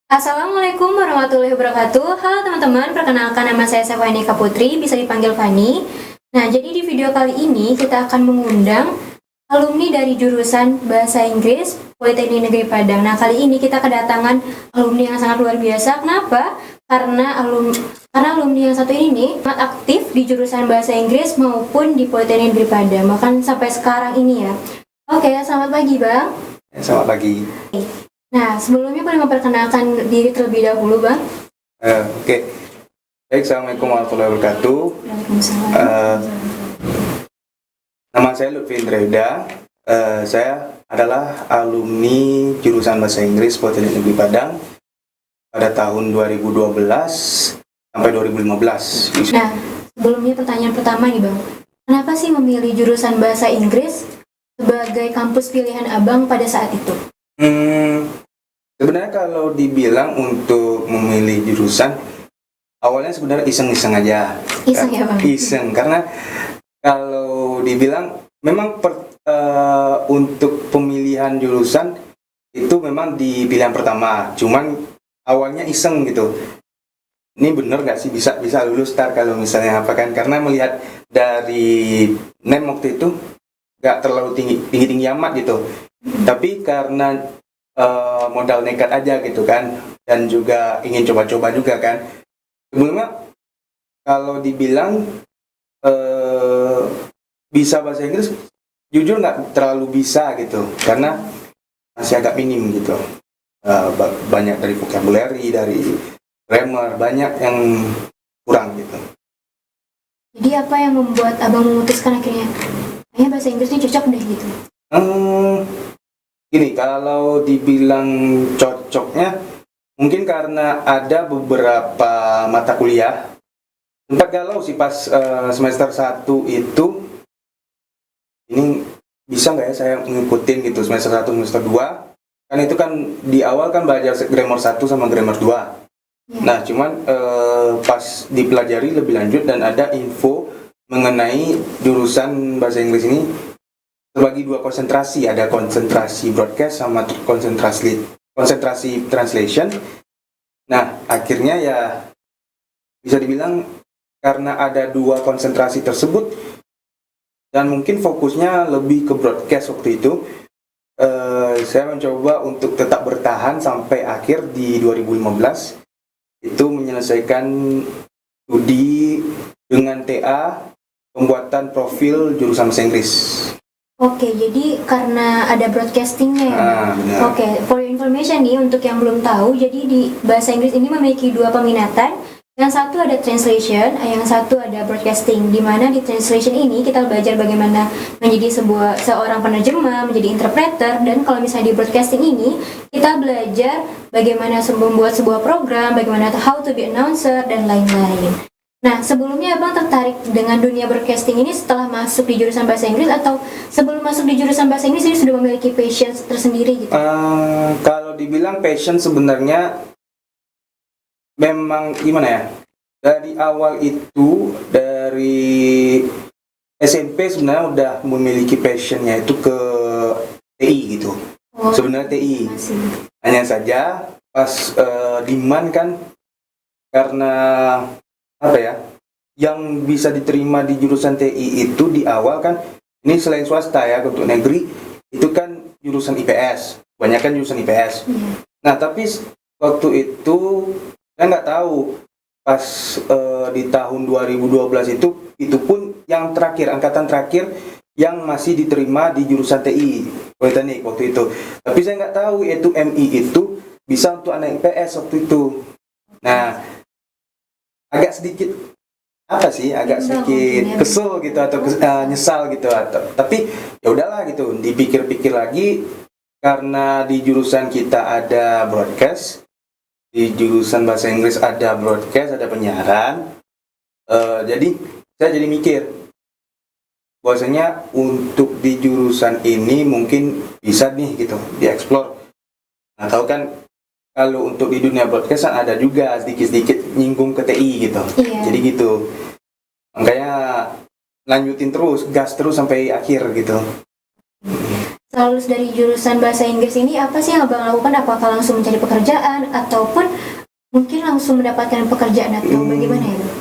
Assalamualaikum warahmatullahi wabarakatuh. Halo teman-teman, perkenalkan nama saya Sefani Kaputri, bisa dipanggil Fani. Nah, jadi di video kali ini kita akan mengundang alumni dari jurusan Bahasa Inggris Politeknik Negeri Padang. Nah, kali ini kita kedatangan alumni yang sangat luar biasa. Kenapa? Karena alumni yang satu ini nih sangat aktif di jurusan Bahasa Inggris maupun di Politeknik Negeri Padang, bahkan sampai sekarang ini ya. Oke, selamat pagi, Bang. Selamat pagi. Nah, sebelumnya boleh memperkenalkan diri terlebih dahulu, Bang? Oke. Baik, Assalamualaikum warahmatullahi wabarakatuh. Waalaikumsalam. Nama saya Lutfi Indreda. Saya adalah alumni jurusan Bahasa Inggris Politeknik Negeri Padang pada tahun 2012 sampai 2015. Nah, sebelumnya pertanyaan pertama nih, Bang. Kenapa sih memilih jurusan Bahasa Inggris sebagai kampus pilihan Abang pada saat itu? Sebenarnya kalau dibilang untuk memilih jurusan, awalnya sebenarnya iseng-iseng aja. Iseng ya, Bang? Iseng, karena kalau dibilang memang untuk pemilihan jurusan itu memang di pilihan pertama. Cuman awalnya iseng gitu. Ini bener nggak sih bisa lulus kalau misalnya apa kan? Karena melihat dari NEM waktu itu nggak terlalu tinggi amat gitu. Tapi karena modal nekat aja gitu kan, dan juga ingin coba-coba juga kan. Sebelumnya kalau dibilang bisa bahasa Inggris, jujur nggak terlalu bisa gitu, karena masih agak minim gitu. Banyak dari vocabulary, dari grammar, banyak yang kurang gitu. Jadi apa yang membuat Abang memutuskan akhirnya, kayaknya bahasa Inggrisnya cocok deh gitu? Gini, kalau dibilang cocoknya, mungkin karena ada beberapa mata kuliah. Sempat galau sih pas semester 1 itu, ini bisa nggak ya saya ngikutin gitu semester 1, semester 2. Kan itu kan di awal kan belajar grammar 1 sama grammar 2. Ya. Nah, cuman pas dipelajari lebih lanjut dan ada info mengenai jurusan bahasa Inggris ini terbagi dua konsentrasi, ada konsentrasi broadcast sama konsentrasi translation. Nah, akhirnya ya bisa dibilang karena ada dua konsentrasi tersebut dan mungkin fokusnya lebih ke broadcast waktu itu, saya mencoba untuk tetap bertahan sampai akhir di 2015 itu menyelesaikan studi dengan TA pembuatan profil jurusan bahasa Inggris. Oke, jadi karena ada broadcastingnya ya, Bang? Benar. Oke, for your information nih, untuk yang belum tahu, jadi di bahasa Inggris ini memiliki dua peminatan. Yang satu ada translation, yang satu ada broadcasting. Di mana di translation ini kita belajar bagaimana menjadi seorang penerjemah, menjadi interpreter, dan kalau misalnya di broadcasting ini kita belajar bagaimana membuat sebuah program, bagaimana how to be announcer, dan lain-lain. Nah, sebelumnya Abang tertarik dengan dunia broadcasting ini setelah masuk di jurusan bahasa Inggris, atau sebelum masuk di jurusan bahasa Inggris ini sudah memiliki passion tersendiri gitu? Kalau dibilang passion sebenarnya memang gimana ya? Dari awal itu, dari SMP sebenarnya udah memiliki passionnya itu ke TI gitu. Sebenarnya TI. Masih. Hanya saja pas demand kan, karena apa ya, yang bisa diterima di jurusan TI itu di awal kan, ini selain swasta ya, untuk negeri itu kan jurusan IPS, banyak kan jurusan IPS. Nah, tapi waktu itu saya nggak tahu pas di tahun 2012 itu pun yang terakhir, angkatan terakhir yang masih diterima di jurusan TI Politeknik waktu itu. Tapi saya nggak tahu itu MI itu bisa untuk anak IPS waktu itu. Nah, agak sedikit kesel gitu, atau nyesal gitu, tapi ya udahlah gitu, dipikir-pikir lagi, karena di jurusan kita ada broadcast, di jurusan bahasa Inggris ada broadcast, ada penyiaran, jadi saya jadi mikir bahwasanya untuk di jurusan ini mungkin bisa nih gitu dieksplor. Nah, tahu kan kalau untuk di dunia broadcast ada juga sedikit-sedikit nyinggung ke TI gitu. Iya. Jadi gitu. Makanya lanjutin terus, gas terus sampai akhir gitu. setelah lulus dari jurusan bahasa Inggris ini apa sih yang abang lakukan? Apakah langsung mencari pekerjaan ataupun mungkin langsung mendapatkan pekerjaan atau bagaimana ya Bang?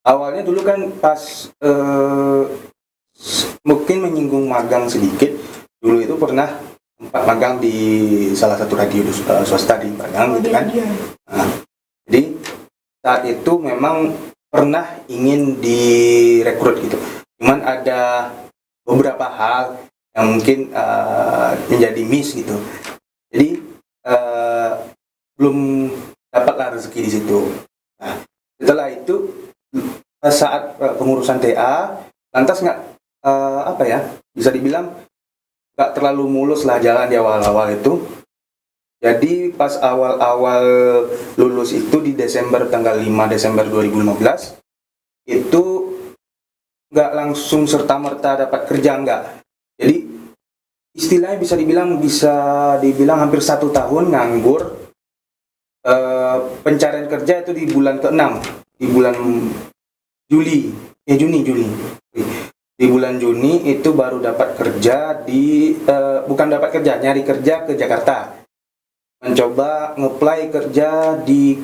Awalnya dulu kan pas mungkin menyinggung magang sedikit. Dulu itu pernah sempat magang di salah satu radio swasta di Padang gitu kan. Nah, jadi saat itu memang pernah ingin direkrut gitu. Cuman ada beberapa hal yang mungkin menjadi miss gitu. Jadi belum dapatlah rezeki di situ. Nah, setelah itu saat pengurusan TA, lantas nggak apa ya, bisa dibilang nggak terlalu mulus lah jalan di awal-awal itu. Jadi pas awal-awal lulus itu di Desember, tanggal 5 Desember 2015, itu nggak langsung serta-merta dapat kerja, nggak. Jadi istilahnya bisa dibilang hampir 1 tahun nganggur. Pencarian kerja itu di bulan ke-6, di bulan Juli. Di bulan Juni itu baru dapat kerja bukan dapat kerja, nyari kerja ke Jakarta. Mencoba ngeplay kerja di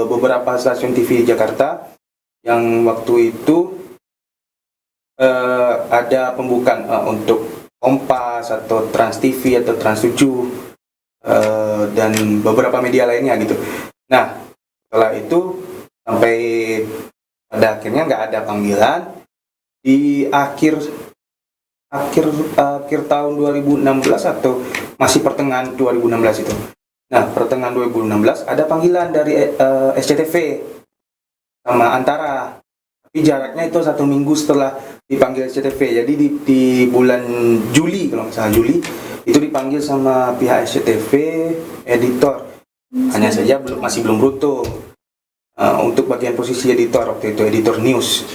beberapa stasiun TV di Jakarta yang waktu itu ada pembukaan untuk Kompas atau Trans TV atau Trans 7 dan beberapa media lainnya gitu. Nah, setelah itu sampai pada akhirnya nggak ada panggilan di akhir tahun 2016 atau masih pertengahan 2016 itu. Nah, pertengahan 2016 ada panggilan dari SCTV sama Antara. Tapi jaraknya itu 1 minggu setelah dipanggil SCTV. Jadi di bulan Juli, kalau nggak salah Juli, itu dipanggil sama pihak SCTV editor. Hanya saja masih belum beruntung untuk bagian posisi editor waktu itu, editor news.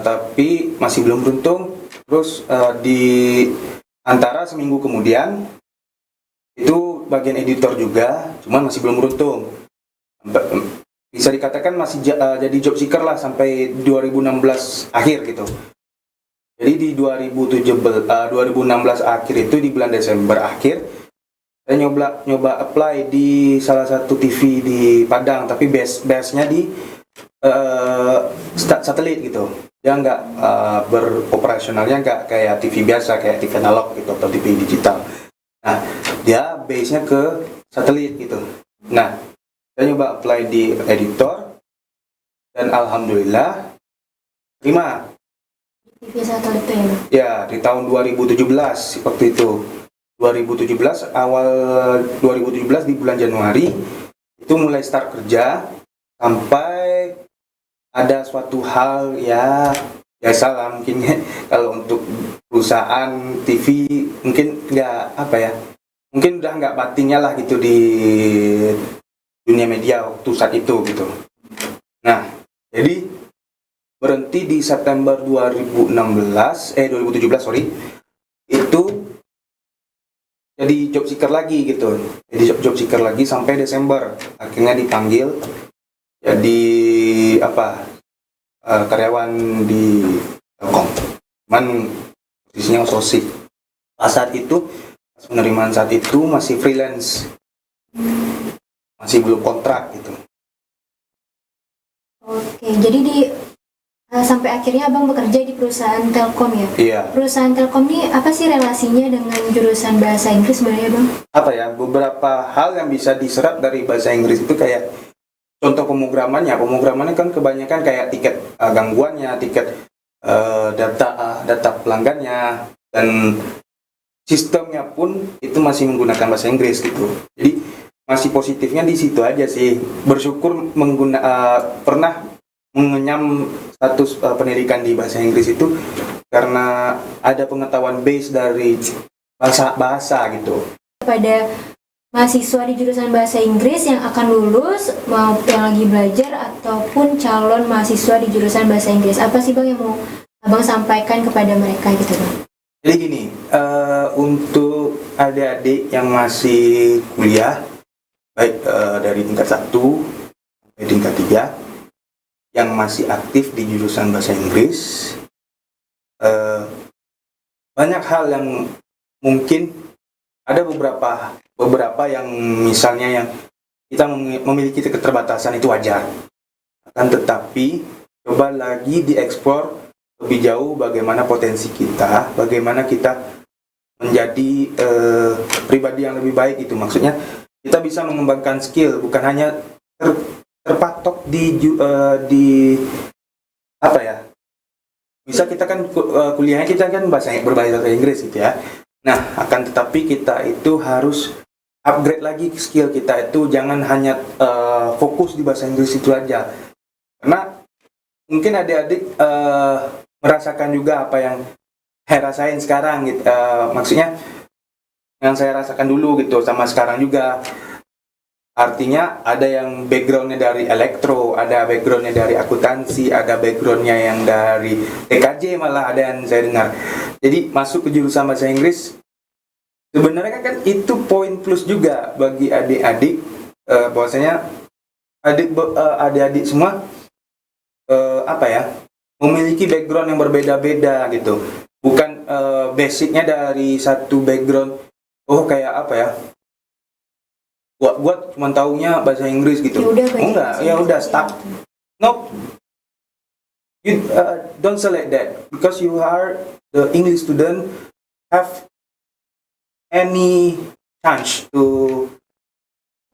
Tapi masih belum beruntung. Terus di Antara seminggu kemudian itu bagian editor juga, cuman masih belum beruntung. Bisa dikatakan masih jadi job seeker lah sampai 2016 akhir gitu. Jadi di 2016 akhir itu, di bulan Desember akhir, saya nyoba apply di salah satu TV di Padang, tapi base-nya di satelit gitu. Dia nggak beroperasionalnya nggak kayak TV biasa, kayak TV analog gitu atau TV digital. Nah, dia base-nya ke satelit gitu. Nah, saya nyoba apply di editor dan alhamdulillah terima. TV satelit itu ya? Ya, di tahun 2017 waktu itu. 2017 awal 2017 di bulan Januari itu mulai start kerja sampai ada suatu hal ya biasa lah mungkin kalau untuk perusahaan TV mungkin nggak apa ya, mungkin udah nggak batinnya lah gitu di dunia media waktu saat itu gitu. Nah, jadi berhenti di September 2017 sorry, itu jadi job seeker lagi gitu. Jadi job seeker lagi sampai Desember, akhirnya dipanggil jadi karyawan di Telkom. Cuman posisinya sosi. Saat itu penerimaan saat itu masih freelance, masih belum kontrak gitu. Oke, jadi sampai akhirnya abang bekerja di perusahaan Telkom ya? Iya. Perusahaan Telkom ini apa sih relasinya dengan jurusan bahasa Inggris sebenarnya bang? Apa ya, beberapa hal yang bisa diserap dari bahasa Inggris itu kayak contoh pemrogramannya kan kebanyakan kayak tiket gangguannya, tiket data pelanggannya, dan sistemnya pun itu masih menggunakan bahasa Inggris gitu. Jadi masih positifnya di situ aja sih. Bersyukur pernah mengenyam status pendidikan di bahasa Inggris itu karena ada pengetahuan base dari bahasa gitu. Pada mahasiswa di jurusan bahasa Inggris yang akan lulus, mau yang lagi belajar ataupun calon mahasiswa di jurusan bahasa Inggris, apa sih bang yang mau abang sampaikan kepada mereka gitu bang? Jadi gini, untuk adik-adik yang masih kuliah, baik dari tingkat 1 sampai tingkat 3 yang masih aktif di jurusan bahasa Inggris, banyak hal yang mungkin ada beberapa yang misalnya yang kita memiliki keterbatasan itu wajar. Akan tetapi coba lagi dieksplor lebih jauh bagaimana potensi kita, bagaimana kita menjadi pribadi yang lebih baik itu. Maksudnya kita bisa mengembangkan skill, bukan hanya terpatok di apa ya? Bisa kita kan kuliahnya kita kan berbahasa Inggris gitu ya. Nah, akan tetapi kita itu harus upgrade lagi skill kita itu, jangan hanya fokus di bahasa Inggris itu aja. Karena mungkin adik-adik merasakan juga apa yang saya rasain sekarang gitu. Maksudnya yang saya rasakan dulu gitu sama sekarang juga. Artinya ada yang backgroundnya dari elektro, ada backgroundnya dari akuntansi, ada backgroundnya yang dari TKJ, malah ada yang saya dengar. Jadi masuk ke jurusan bahasa Inggris, sebenarnya kan itu poin plus juga bagi adik-adik, bahwasanya adik-adik semua apa ya, memiliki background yang berbeda-beda gitu. Bukan basicnya dari satu background, kayak apa ya, buat cuma taunya bahasa Inggris gitu. Ya udah stop. No, you don't select that because you are the English student have any chance to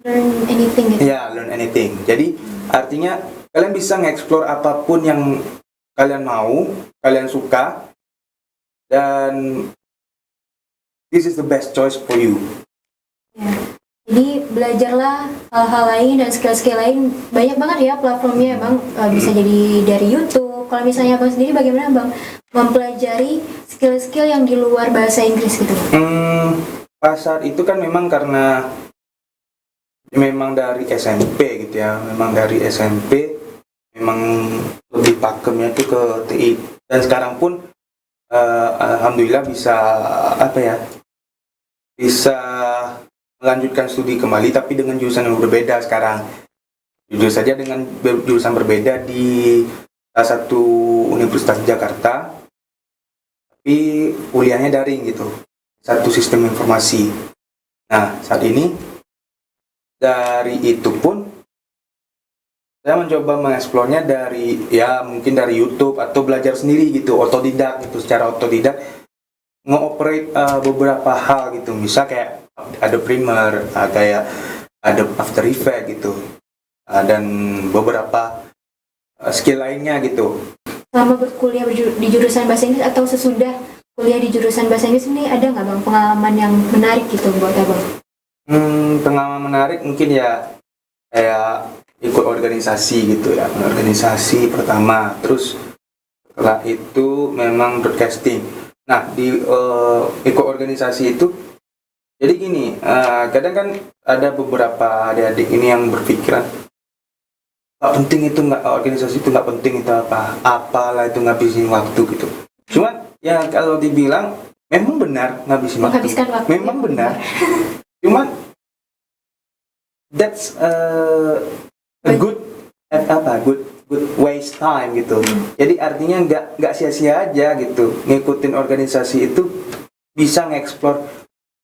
learn anything gitu. learn anything. Jadi artinya kalian bisa nge-explore apapun yang kalian mau, kalian suka, dan this is the best choice for you. Jadi belajarlah hal-hal lain dan skill-skill lain, banyak banget ya platformnya Bang. Bisa jadi dari YouTube. Kalau misalnya Bang sendiri bagaimana Bang mempelajari skill-skill yang di luar bahasa Inggris gitu? Pasar itu kan memang karena memang dari SMP gitu ya, memang dari SMP memang lebih pakemnya itu ke TI, dan sekarang pun alhamdulillah bisa bisa melanjutkan studi kembali, tapi dengan jurusan yang berbeda sekarang. Jujur saja dengan jurusan berbeda di salah satu universitas di Jakarta, tapi kuliahnya daring gitu, satu sistem informasi. Nah, saat ini dari itu pun saya mencoba mengeksplornya mungkin dari YouTube atau belajar sendiri gitu, otodidak gitu, secara otodidak nge-operate beberapa hal gitu, misal kayak ada Premiere, kayak ada After Effects gitu, dan beberapa skill lainnya gitu. Selama berkuliah di jurusan bahasa Inggris atau sesudah kuliah di jurusan bahasa Inggris ini, ada nggak Bang pengalaman yang menarik gitu buat Abang? Pengalaman menarik mungkin ya kayak ikut organisasi gitu ya, organisasi pertama, terus setelah itu memang broadcasting. Nah, di ikut organisasi itu jadi gini, kadang kan ada beberapa adik-adik ini yang berpikiran nggak penting itu, organisasi itu nggak penting, itu apalah itu ngabisin waktu gitu. Cuman ya kalau dibilang memang benar ngabisin waktu, memang benar. Cuman that's a good waste time gitu. Jadi artinya nggak sia-sia aja gitu ngikutin organisasi itu, bisa nge-explore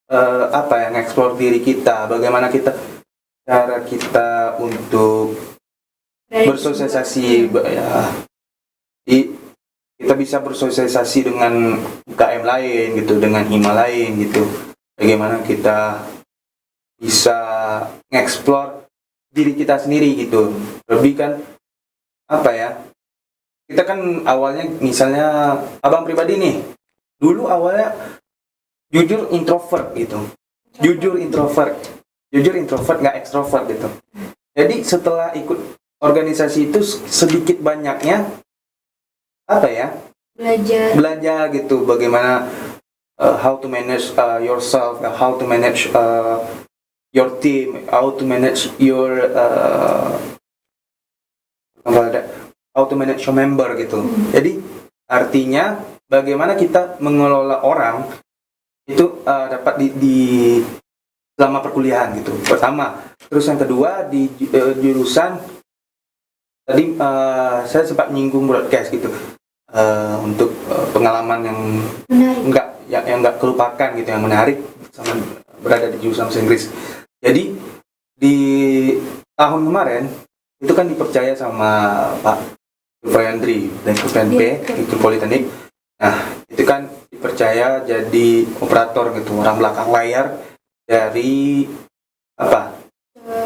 nge-explore diri kita, bagaimana cara kita untuk bersosialisasi ya. Kita bisa bersosialisasi dengan UKM lain gitu, dengan hima lain gitu. Bagaimana kita bisa nge-explore diri kita sendiri gitu. Lebih kan kita kan awalnya, misalnya Abang pribadi nih, dulu awalnya jujur introvert gitu, jujur introvert nggak ekstrovert gitu. Jadi setelah ikut organisasi itu sedikit banyaknya belajar gitu, bagaimana how to manage yourself, how to manage your team, how to manage your member gitu. Jadi artinya bagaimana kita mengelola orang itu dapat di selama perkuliahan gitu, pertama. Terus yang kedua di jurusan tadi saya sempat menyinggung broadcast gitu, untuk pengalaman yang yang nggak kelupakan gitu, yang menarik sama berada di jurusan bahasa Inggris. Jadi di tahun kemarin itu kan dipercaya sama Pak Yandri dan PNP itu Politeknik. Nah itu kan dipercaya jadi operator gitu, orang belakang layar dari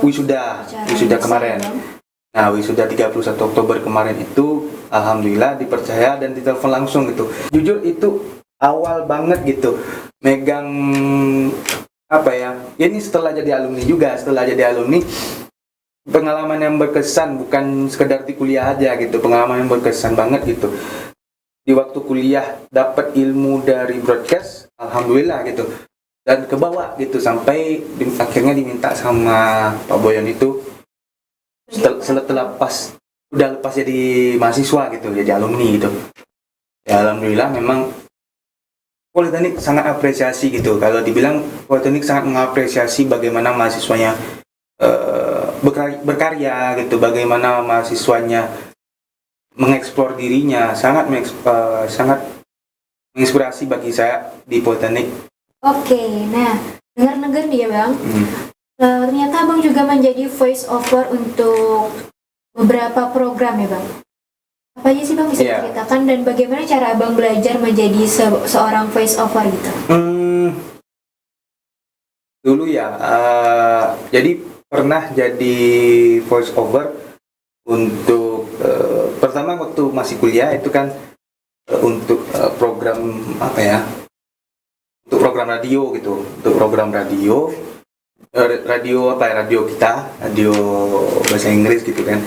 wisuda kemarin. Nah wisuda 31 Oktober kemarin itu alhamdulillah dipercaya dan ditelepon langsung gitu. Jujur itu awal banget gitu megang ini setelah jadi alumni pengalaman yang berkesan, bukan sekedar di kuliah aja gitu, pengalaman yang berkesan banget gitu. Di waktu kuliah dapat ilmu dari broadcast, alhamdulillah gitu, dan kebawa gitu sampai akhirnya diminta sama Pak Boyan itu setelah udah lepas jadi mahasiswa gitu, jadi alumni gitu. Ya alhamdulillah memang Politeknik sangat apresiasi gitu. Kalau dibilang Politeknik sangat mengapresiasi bagaimana mahasiswanya berkarya gitu, bagaimana mahasiswanya mengeksplor dirinya, sangat menginspirasi bagi saya di Politeknik. Oke, nah dengar-dengar nih ya Bang, ternyata Abang juga menjadi voice over untuk beberapa program ya Bang. Apa aja sih Bang bisa diceritakan dan bagaimana cara Abang belajar menjadi seorang voice over gitu? Dulu ya, jadi pernah jadi voice over untuk pertama waktu masih kuliah itu kan untuk program untuk program radio gitu, untuk program radio kita, radio bahasa Inggris gitu kan,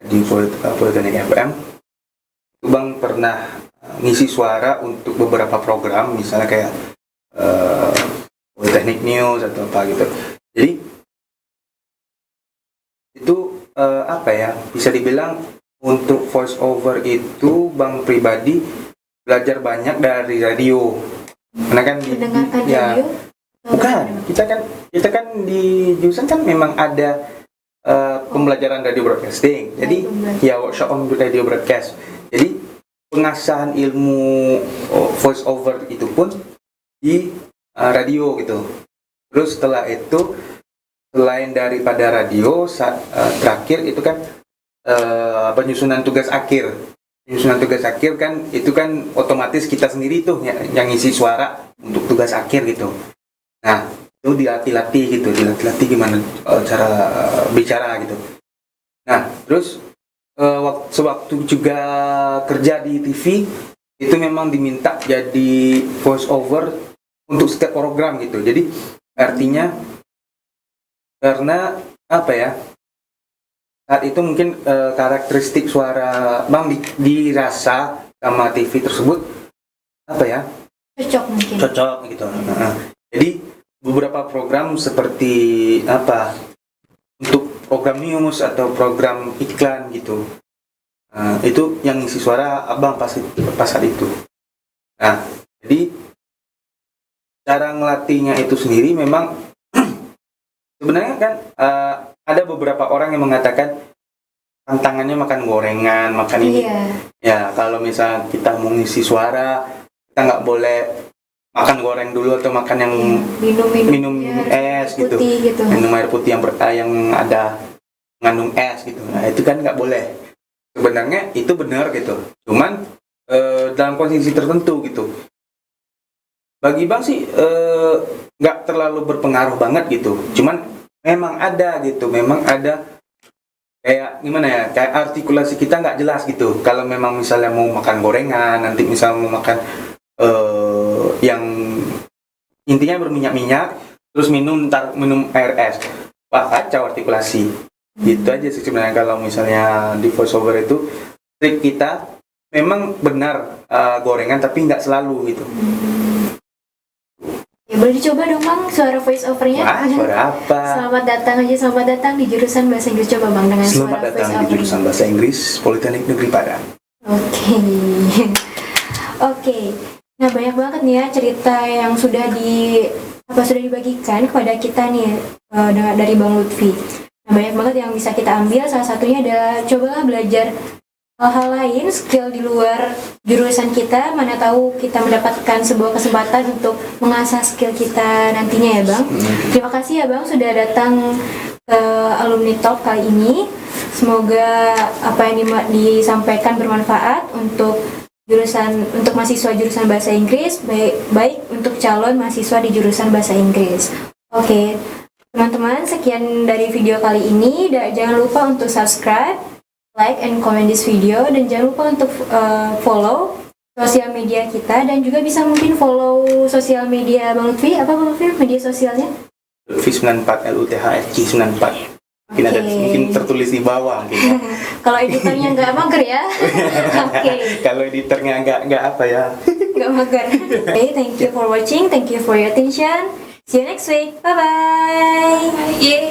di Politeknik FM. Bang pernah ngisi suara untuk beberapa program, misalnya kayak Politeknik News atau apa gitu. Jadi itu bisa dibilang untuk voice over itu Bang pribadi belajar banyak dari radio. Karena kan mendengarkan radio? Bukan, kita kan di jurusan kan memang ada pembelajaran radio broadcasting. Jadi workshop on radio broadcast. Jadi pengasahan ilmu voice over itu pun di radio gitu. Terus setelah itu selain daripada radio terakhir itu kan penyusunan tugas akhir. Penyusunan tugas akhir kan itu kan otomatis kita sendiri tuh yang ngisi suara untuk tugas akhir gitu. Nah, itu dilatih gimana cara bicara gitu. Nah, terus sewaktu juga kerja di TV itu memang diminta jadi voice over untuk setiap program gitu. Jadi artinya karena saat itu mungkin karakteristik suara Bang dirasa sama TV tersebut cocok gitu. Jadi beberapa program seperti untuk program news atau program iklan gitu, itu yang ngisi suara Abang pas saat itu. Nah, jadi cara ngelatihnya itu sendiri memang sebenarnya kan ada beberapa orang yang mengatakan tantangannya makan gorengan, makan ini. Ya, kalau misalnya kita mau ngisi suara, kita nggak boleh makan goreng dulu atau makan yang minum es gitu. Minum air putih yang ada mengandung es gitu. Nah, itu kan nggak boleh. Sebenarnya itu benar gitu. Cuman dalam kondisi tertentu gitu. Bagi Bang sih nggak terlalu berpengaruh banget gitu. Cuman memang ada kayak gimana ya, kayak artikulasi kita nggak jelas gitu. Kalau memang misalnya mau makan gorengan, nanti misalnya mau makan yang intinya berminyak-minyak, terus minum air es, kacau artikulasi. Gitu aja sih sebenarnya kalau misalnya di voiceover itu trik kita memang benar gorengan tapi nggak selalu gitu. Ya boleh dicoba dong Bang suara voice overnya. Suara apa? Selamat datang di jurusan bahasa Inggris, coba Bang dengan Selamat suara datang di jurusan bahasa Inggris Politeknik Negeri Padang. Oke. Nah banyak banget nih ya cerita yang sudah dibagikan kepada kita nih dari Bang Lutfi. Nah banyak banget yang bisa kita ambil. Salah satunya adalah cobalah belajar hal-hal lain, skill di luar jurusan kita, mana tahu kita mendapatkan sebuah kesempatan untuk mengasah skill kita nantinya ya Bang. Terima kasih ya Bang sudah datang ke Alumni Talk kali ini. Semoga apa yang disampaikan bermanfaat untuk mahasiswa jurusan bahasa Inggris, baik untuk calon mahasiswa di jurusan bahasa Inggris. Oke, teman-teman, sekian dari video kali ini. Jangan lupa untuk subscribe, like and comment this video, dan jangan lupa untuk follow sosial media kita, dan juga bisa mungkin follow sosial media Bang Lutfi. Apa Bang Lutfi media sosialnya? Lutfi 94 LUTHFG 94. Mungkin ada mungkin tertulis di bawah gitu. Kalau editornya nggak mager ya. Oke. Kalau editornya nggak apa ya. Nggak mager. Okay, thank you for watching. Thank you for your attention. See you next week. Bye bye. Yeah.